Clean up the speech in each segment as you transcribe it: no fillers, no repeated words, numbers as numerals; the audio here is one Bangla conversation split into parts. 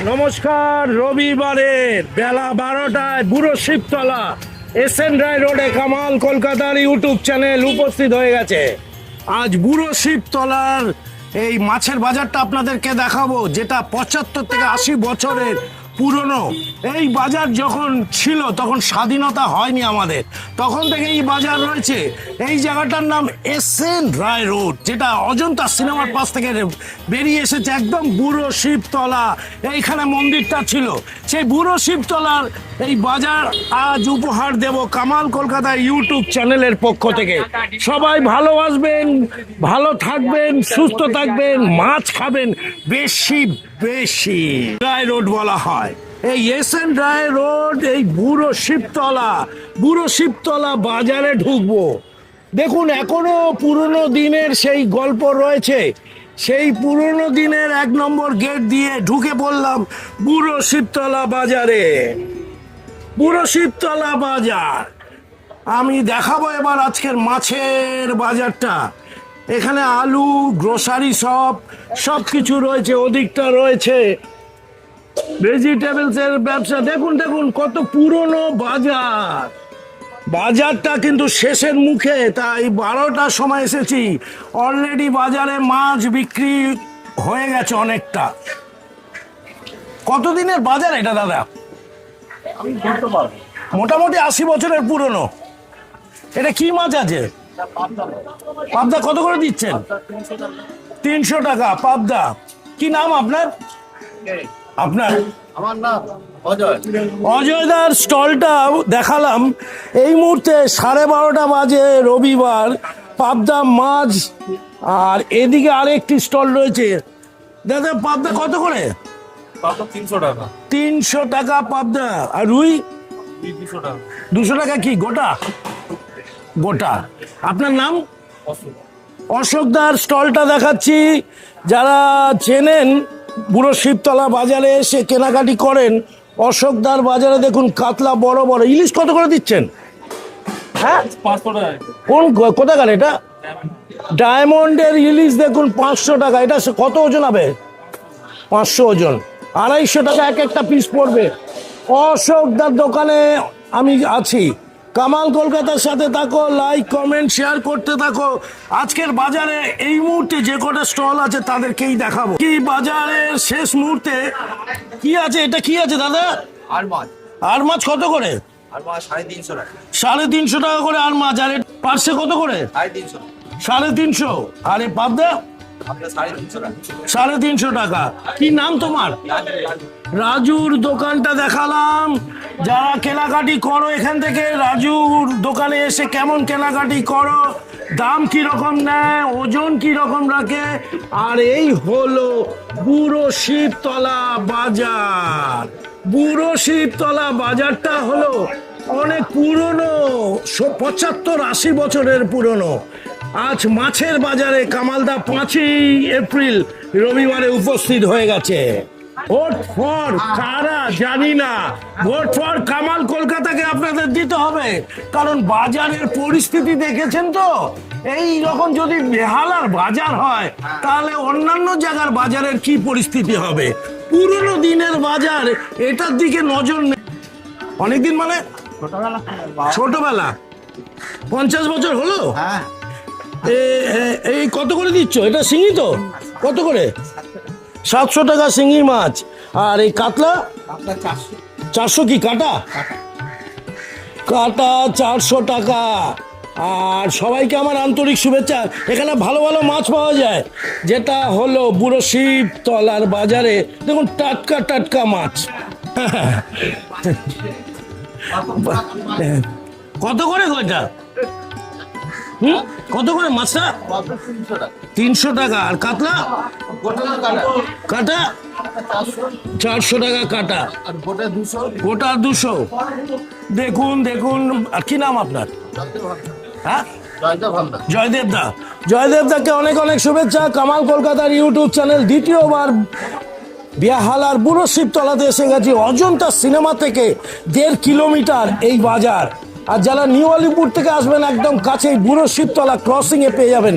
নমস্কার। রবিবারের বেলা 12টায় বুড়ো শিবতলা এসএন রায় রোডে কামাল কলকাতার ইউটিউব চ্যানেল উপস্থিত হয়ে গেছে। আজ বুড়ো শিবতলার এই মাছের বাজারটা আপনাদেরকে দেখাবো, যেটা 75 থেকে 80 বছরের পুরনো। এই বাজার যখন ছিল তখন স্বাধীনতা হয়নি আমাদের, তখন থেকে এই বাজার রয়েছে। এই জায়গাটার নাম এসএন রায় রোড, যেটা অজন্তা সিনেমার পাশ থেকে বেরিয়ে এসেছে। একদম বুড়ো শিবতলা, এইখানে মন্দিরটা ছিল। সেই বুড়ো শিবতলার এই বাজার আজ উপহার দেব কামাল কলকাতা ইউটিউব চ্যানেলের পক্ষ থেকে। সবাই ভালোবাসবেন, ভালো থাকবেন, সুস্থ থাকবেন, মাছ খাবেন বেশি বেশি। রায় রোড বলা হয় এই এসএন রায় রোড। এই বুড়ো শিবতলা বাজারে ঢুকবো। দেখুন, এখনো পুরনো দিনের সেই গল্প রয়েছে। সেই পুরনো দিনের 1 নম্বর গেট দিয়ে ঢুকে পড়লাম বুড়ো শিবতলা বাজারে। বুড়ো শিবতলা বাজার আমি দেখাবো এবার আজকের মাছের বাজারটা। এখানে আলু, গ্রোসারি সব কিছু রয়েছে। ওদিকটা রয়েছে ভেজিটেবলসের ব্যবসা। দেখুন কত পুরনো বাজার। বাজারটা কিন্তু শেষের মুখে, তাই 12টার সময় এসেছি। অলরেডি বাজারে মাছ বিক্রি হয়ে গেছে অনেকটা। কতদিনের বাজার এটা দাদা? আমি বলতে পারবো মোটামুটি 80 বছরের পুরনো। এটা কি মাছ আছে? পাবদা কত করে দিচ্ছেন? 300 টাকা পাবদা। কি নাম আপনার? আমার নাম অজয়। অজয়দার স্টলটা দেখালাম। এই মুহূর্তে 12:30 বাজে, রবিবার। পাবদা মাছ। আর এদিকে আরেকটি স্টল রয়েছে। দাদা পাবদা কত করে? 300 টাকা। 300 টাকা পাবদা। আর রুই? 200 টাকা। 200 টাকা। কি গোটা? গোটা। আপনার নাম? অশোকদার স্টলটা দেখাচ্ছি। যারা চেনেন বুড়ো শিবতলা বাজারে এসে কেনাকাটি করেন, অশোকদার বাজারে দেখুন কাতলা বড় বড়। ইলিশ কত করে দিচ্ছেন? হ্যাঁ, 500 টাকা। কোথাকার এটা? ডায়মন্ডের ইলিশ দেখুন 500 টাকা। এটা কত ওজন হবে? 500 ওজন। 250 টাকা একটা পিস পড়বে। অশোকদার দোকানে আমি আছি। কামাল কলকাতার সাথে থাকো, লাইক কমেন্ট শেয়ার করতে থাকো। আজকের বাজারে এই মুহূর্তে যে কটা স্টল আছে তাদেরকেই দেখাবো। কি বাজারের শেষ মুহূর্তে কি আছে? এটা কি আছে দাদা? আর মাছ কত করে? আর মাছ 350 টাকা। 350 টাকা করে আর মাছ। আর পার্সে কত করে? 350। 350। আরে পাবদা? 350 টাকা। কি নাম তোমার? রাজুর দোকানটা দেখালাম। যারা কেনাকাটি করো এখান থেকে, রাজুর দোকানে এসে কেমন কেনাকাটি করো, দাম কি রকম নেয়, ওজন কি রকম রাখে। আর এই হলো বুড়ো শিবতলা বাজার। বুড়ো শিবতলা বাজারটা হলো অনেক পুরনো, 75-80 বছরের পুরনো। আজ মাছের বাজারে কামালদা 5ই এপ্রিল রবিবারে উপস্থিত হয়ে গেছে। ভোট ফর কারা জানি না, ভোট ফর কামাল কলকাতাকে আপনাদের দিতে হবে, কারণ বাজারের পরিস্থিতি দেখেছেন তো। এই রকম যদি বেহালার বাজার হয় তাহলে অন্যান্য জায়গার বাজারের কি পরিস্থিতি হবে। পুরনো দিনের বাজার, এটার দিকে নজর নেই। অনেকদিন মানে ছোটবেলা 50 বছর হলো। হ্যাঁ, এই কত করে দিচ্ছ? এটা শিঙি তো কত করে? 700 টাকা শিঙি মাছ। আর এই কাতলা আপনার 400। 400 কি কাটা? কাটা 400 টাকা। আর সবাইকে আমার আন্তরিক শুভেচ্ছা। এখানে ভালো ভালো মাছ পাওয়া যায়, যেটা হলো বুড়ো শিবতলার বাজারে। দেখুন টাটকা টাটকা মাছ। কত করে ওইটা? কত করে মাছটা? 300 টাকা। আর কাতলা কাটা 400 টাকা কাটা। গোটা 200। দেখুন দেখুন। আর কি নাম আপনার? হ্যাঁ, জয়দেব দা। জয়দেব দাকে অনেক অনেক শুভেচ্ছা। কামাল কলকাতার ইউটিউব চ্যানেল দ্বিতীয়বার বেহালার বুড়ো শিবতলাতে এসে গেছি। অজন্তা সিনেমা থেকে 1.5 কিলোমিটার এই বাজার। আর যারা নিউ আলিপুর থেকে আসবেন একদম কাছেই বুড়ো শিবতলা ক্রসিং এ পেয়ে যাবেন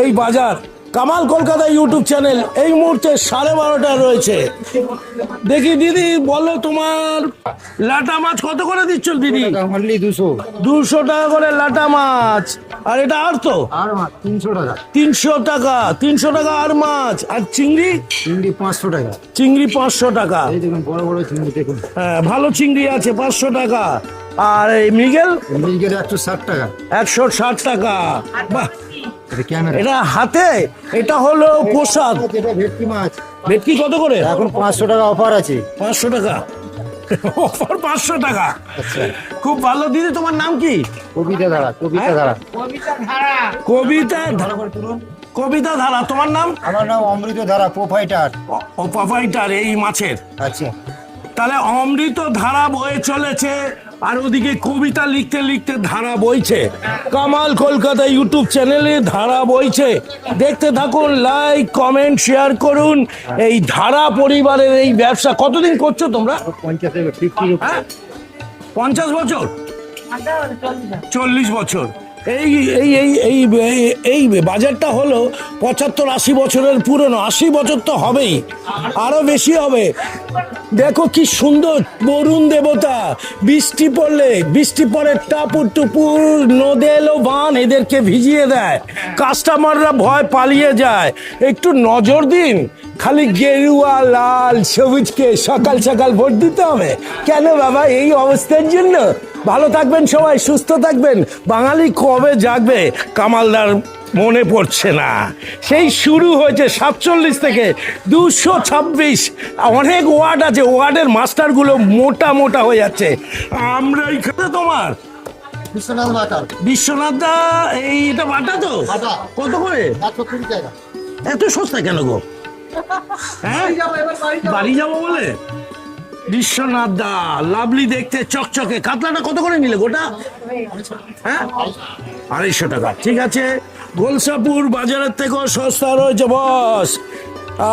এই বাজার। কামাল কলকাতা ইউটিউব চ্যানেল এই মুহূর্তে 12:30 রয়েছে। দেখি দিদি বলো, তোমার লাটা মাছ কত করে দিচ্ছ দিদি? অনলি 200। 200 টাকা করে লাটা মাছ। আর এটা আর তো আর মাছ 300 টাকা। 300 টাকা। 300 টাকা আর মাছ। আর চিংড়ি? চিংড়ি 500 টাকা। চিংড়ি 500 টাকা। এই দেখুন বড় বড় চিংড়ি দেখুন। হ্যাঁ, ভালো চিংড়ি আছে 500 টাকা। আর এই মৃগেল? মিলগের 160 টাকা। 160 টাকা। বাহ, এটা ক্যামেরা। এটা হাতে, এটা হলো প্রসাদ। এটা ভেটকি মাছ ভেটকি কত করে? এখন 500 টাকা অফার আছে। 500 টাকা। অফার 500 টাকা। আচ্ছা, খুব ভালো। দিদি তোমার নাম কি? কবিতা ধারা। কবিতা ধারা। কবিতা ভালো করে তুলুন। কবিতা ধারা। তোমার নাম? আমার নাম অমৃত ধারা, প্রোফাইটার। ও পাপাইটার এই মাছের। আচ্ছা, তাহলে অমৃত ধারা বয়ে চলেছে, আর ওদিকে কবিতা লিখতে লিখতে ধারা বইছে। কামাল কলকাতা ইউটিউব চ্যানেলে ধারা বইছে। দেখতে থাকুন, লাইক কমেন্ট শেয়ার করুন। এই ধারা পরিবারের এই ব্যবসা কতদিন করছো তোমরা? 50 50। হ্যাঁ, 50 বছর? 40 বছর। এই এই এই এই এই- এই বাজারটা হলো 75-80 বছরের পুরনো। 80 বছর তো হবেই, আরো বেশি হবে। দেখো কি সুন্দর বরুণ দেবতা। বৃষ্টি পড়লে, বৃষ্টি পরে টাপুর টুপুর নদে এলো বান এদেরকে ভিজিয়ে দেয়। কাস্টমাররা ভয় পালিয়ে যায়। একটু নজর দিন, খালি গেরুয়া লাল সবুজকে সকাল সকাল ভোট দিতে হবে কেন বাবা? এই অবস্থার জন্য। ভালো থাকবেন সবাই, সুস্থ থাকবেন। বাঙালি কবে জাগবে কামালদার মনে পড়ছে না। সেই শুরু হয়েছে 47 থেকে 226। অনেক ওয়ার্ড আছে, ওয়ার্ডের মাস্টারগুলো মোটা মোটা হয়ে যাচ্ছে। আমরা এইখানে তোমার বিশ্বনাথ মাতাল বিশ্বনাথ দা, এইটা বাটা তো বাটা। কত করে? 120 টাকা। এত সস্তা কেন গো? হ্যাঁ, বাড়ি যাবো বলে? বিশ্বনাথ দা লাভলি দেখতে, চকচকে। কাতলাটা কত করে নিলে গোটা? হ্যাঁ, 250 টাকা। ঠিক আছে, গোলসাপুর বাজারের থেকেও সস্তা রয়েছে বস।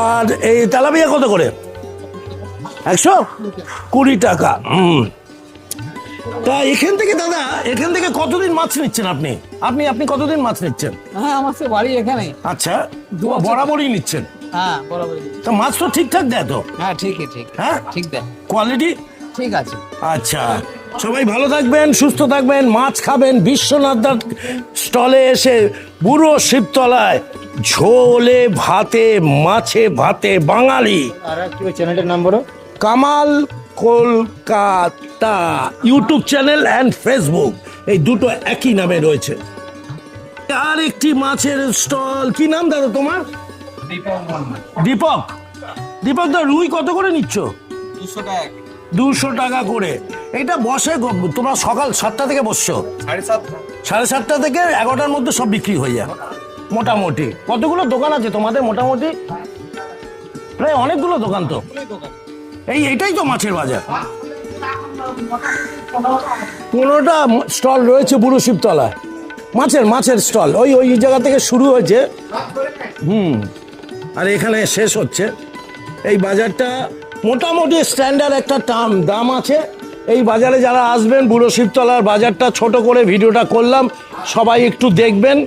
আর এই তেলাপিয়া কত করে? 120 টাকা। তা এখান থেকে দাদা, এখান থেকে কতদিন মাছ নিচ্ছেন আপনি? আপনি আপনি কতদিন মাছ নিচ্ছেন? হ্যাঁ, আমার তো বাড়ি এখানে। আচ্ছা, বরাবরই নিচ্ছেন? হ্যাঁ, বরাবর। তা মাছ তো ঠিকঠাক দেয় তো? হ্যাঁ, ঠিকই ঠিক। হ্যাঁ, ঠিক দেয়। কোয়ালিটি ঠিক আছে। আচ্ছা, সবাই ভালো থাকবেন, সুস্থ থাকবেন, মাছ খাবেন। বিশ্বনাথদার স্টলে এসে বুড়ো শিবতলায় ঝোলে ভাতে, মাছে ভাতে বাঙালি। আর কি ওই চ্যানেলের নাম বলো? Kamal Kolkata YouTube channel and Facebook, এই দুটো একই নামে রয়েছে। আর একটি মাছের স্টল। কি নাম দাদা তোমার? দীপক। দীপক দা, রুই কত করে নিচ্ছ? 200 টাকা। 200 টাকা করে। এটা বসে তোমরা সকাল 7টা থেকে বসছো? 7:30। 7:30 থেকে 11টার মধ্যে সব বিক্রি হয়ে যায় মোটামুটি। কতগুলো দোকান আছে তোমাদের মোটামুটি? প্রায় অনেকগুলো দোকান তো। এইটাই তো মাছের বাজার। 15টা স্টল রয়েছে বুড়ো শিবতলায়। মাছের স্টল ওই ওই জায়গা থেকে শুরু হয়েছে। আর এখানে শেষ হচ্ছে। এই বাজারটা মোটামুটি স্ট্যান্ডার্ড একটা দাম আছে। এই বাজারে যারা আসবেন, বুড়ো শিবতলার বাজারটা ছোট করে ভিডিওটা করলাম, সবাই একটু দেখবেন,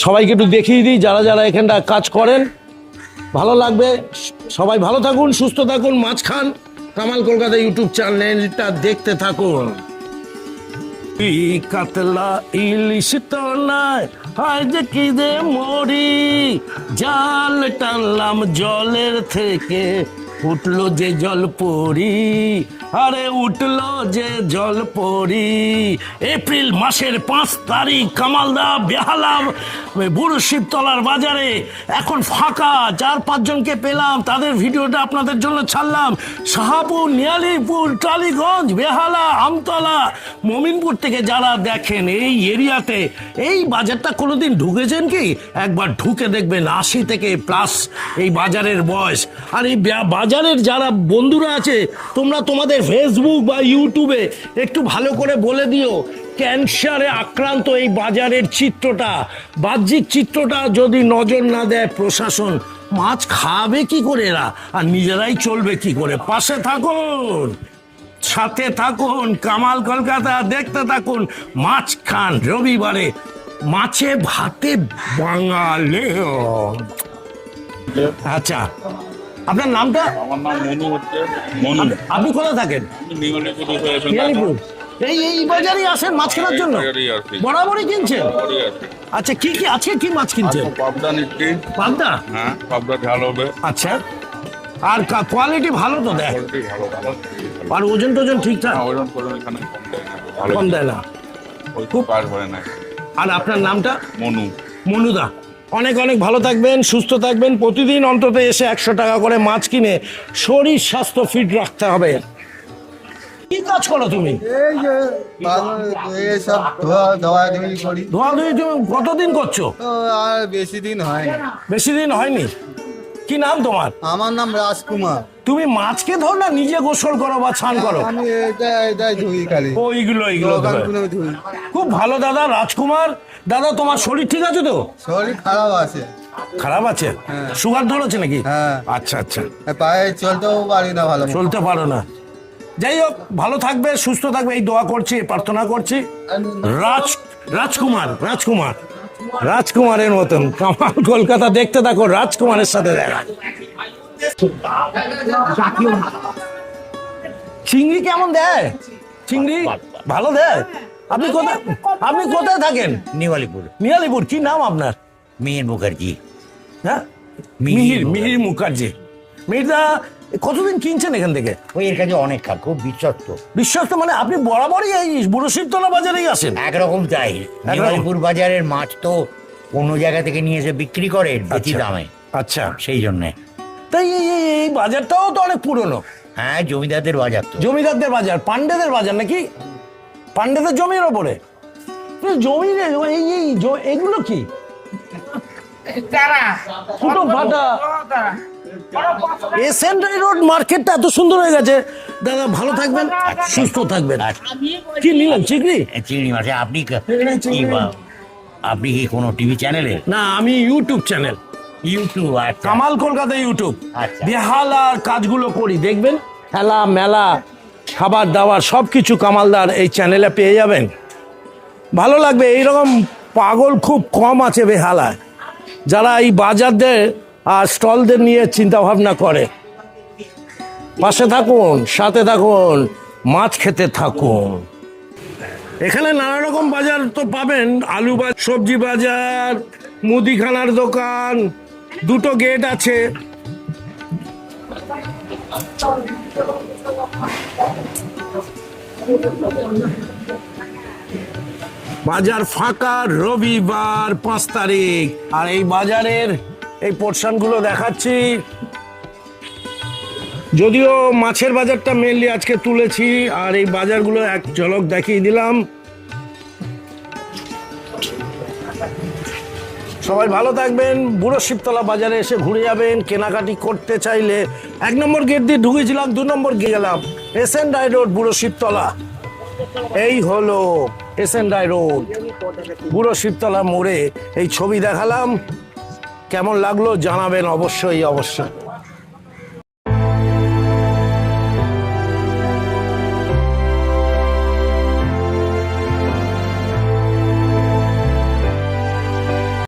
সবাইকে একটু দেখিয়ে দিই যারা যারা এখানটা কাজ করেন, ভালো লাগবে। সবাই ভালো থাকুন, সুস্থ থাকুন, মাছ খান। কামাল কলকাতা ইউটিউব চ্যানেলটা দেখতে থাকুন। কাতলা ইলিশ তো নাই, হয় যে কি দে মরি, জাল টানলাম জলের থেকে, উঠলো যে জল পরি, আরে উঠলো যে জল পরি। এপ্রিল মাসের 5 তারিখ কামালদা বেহালা বুড়ো শিবতলার বাজারে এখন ফাঁকা। 4-5 জনকে পেলাম, তাদের ভিডিওটা আপনাদের জন্য ছাড়লাম। শাহাপুর, নিয়ালিপুর, টালিগঞ্জ, বেহালা, আমতলা, মমিনপুর থেকে যারা দেখেন এই এরিয়াতে, এই বাজারটা কোনোদিন ঢুকেছেন কি? একবার ঢুকে দেখবেন। 80 থেকে প্লাস এই বাজারের বয়স। আর এই বাজারের যারা বন্ধুরা আছে, তোমরা তোমাদের ফেসবুক বা ইউটিউবে একটু ভালো করে বলে দিও ক্যান্সারে আক্রান্ত এই বাজারের চিত্রটা, বাহ্যিক চিত্রটা যদি নজর না দেয় প্রশাসন, মাছ খাবে কি করে এরা, আর নিজেরাই চলবে কি করে? পাশে থাকুন, সাথে থাকুন, কামাল কলকাতা দেখতে থাকুন, মাছ খান রবিবারে, মাছে ভাতে বাঙালি। আচ্ছা, আপনার নামটা? আমার নাম মনু হচ্ছে। মনু। আপনি কোথায় থাকেন? নিগলিপুর হয়ে এসে নিয়ালিপুর। এই বাজারেই আসেন মাছ কেনার জন্য? বাজারেই আসি। বরাবরই কিনছেন? পরে আসি। আচ্ছা, কি কি আছে, কি মাছ কিনছেন? পাবদা নিচ্ছি। পাবদা? হ্যাঁ, পাবদা ঝাল হবে। আচ্ছা, আর কোয়ালিটি ভালো তো দেয়? কোয়ালিটি ভালো ভালো। আর ওজন টোজন ঠিকঠাক? হ্যাঁ, ওজন করে এখানে কম দেয় না। ভালো কম দেয় না? ওই খুব কাজ হয় না। আর আপনার নামটা? মনু। মনুদা, অনেক অনেক ভালো থাকবেন, সুস্থ থাকবেন। প্রতিদিন অন্তত এসে 100 টাকা করে মাছ কিনে শরীর স্বাস্থ্য ফিট রাখতে হবে। কি কাজ করো তুমি? এই যে সব ধোয়াধুয়ি করি। ধোয়াধুয়ি তুমি কতদিন করছো? তো আর বেশি দিন হয়নি। বেশি দিন হয়নি। কি নাম তোমার? আমার নাম রাজকুমার। তুমি মাছকে ধর না নিজে গোসল করো বা স্নান করো? আমি এটাই ধুই খালি। ও এইগুলো দোকান ধোয়। খুলে ধুই। খুব ভালো দাদা, রাজকুমার দাদা। তোমার শরীর ঠিক আছে তো? শরীর খারাপ আছে। খারাপ আছে? হ্যাঁ। সুগার ধরেছে নাকি? হ্যাঁ। আচ্ছা আচ্ছা, পায়ে চলতেও পারি না ভালো মতো। চলতে পারো না। যাই হোক, ভালো থাকবে, সুস্থ থাকবে, এই দোয়া করছি, প্রার্থনা করছি। রাজকুমারের মতন কামাল কলকাতা দেখতে থাকো, রাজকুমারের সাথে দেখা। চিংড়ি কেমন দেয়? চিংড়ি ভালো দেয়? আপনি কোথায় থাকেন? নিওয়ালিপুর। নিয়ালিপুর। কি নাম আপনার? মিহির মুখার্জি। হ্যাঁ, মিহির মিহির মুখার্জি। মিহিরদা, কতদিন কিনছেন এখান থেকে? ওই এর কাছে অনেক খান, খুব বিশ্বস্ত। বিশ্বস্ত মানে আপনি বরাবরই এই বুড়ো শিবতলা বাজারেই আসেন? একরকম তাই। নিওয়ালিপুর বাজারের মাছ তো অন্য জায়গা থেকে নিয়ে এসে বিক্রি করে বেশি দামে, আচ্ছা, সেই জন্যে। তাই এই বাজারটাও তো অনেক পুরনো। হ্যাঁ, জমিদারদের বাজার তো। জমিদারদের বাজার, পান্ডেদের বাজার নাকি? পান্ডেদের জমির ওপরে জমি রে। এগুলো কি? ফুটো ফাটা। এসএনআই রোড মার্কেটটা এত সুন্দর হয়ে গেছে। দাদা ভালো থাকবেন, সুস্থ থাকবেন। কি নিলেন? চিংড়ি? চিংড়ি মাছ। আপনি কি কোনো টিভি চ্যানেলে? না, আমি YouTube channel, YouTube. Kamal Kolkata YouTube. আচ্ছা। বেহালার কাজগুলো করি, দেখবেন। খেলা মেলা, খাবার দাবার সবকিছু কামালদার এই চ্যানেলে পেয়ে যাবেন। ভালো লাগবে। এইরকম পাগল খুব কম আছে বেহালায়, যারা এই বাজারদের আর স্টলদের নিয়ে চিন্তা ভাবনা করে। পাশে থাকুন, সাথে থাকুন, মাছ খেতে থাকুন। এখানে নানা রকম বাজার তো পাবেন। আলু বাজার, সবজি বাজার, মুদিখানার দোকান, দুটো গেট আছে। বাজার ফাঁকা রবিবার 5 তারিখ। আর এই বাজারের এই পোর্শনগুলো দেখাচ্ছি। যদিও মাছের বাজারটা মেনলি আজকে তুলেছি, আর এই বাজারগুলো এক ঝলক দেখিয়ে দিলাম। সবাই ভালো থাকবেন। বুড়ো শিবতলা বাজারে এসে ঘুরে যাবেন। কেনাকাটি করতে চাইলে 1 নম্বর গেট দিয়ে ঢুকেছিলাম, 2 নম্বর গেলাম। এসএনআই রোড, বুড়ো শিবতলা। এই হলো এসএনআই রোড, বুড়ো শিবতলা মোড়ে এই ছবি দেখালাম। কেমন লাগলো জানাবেন অবশ্যই।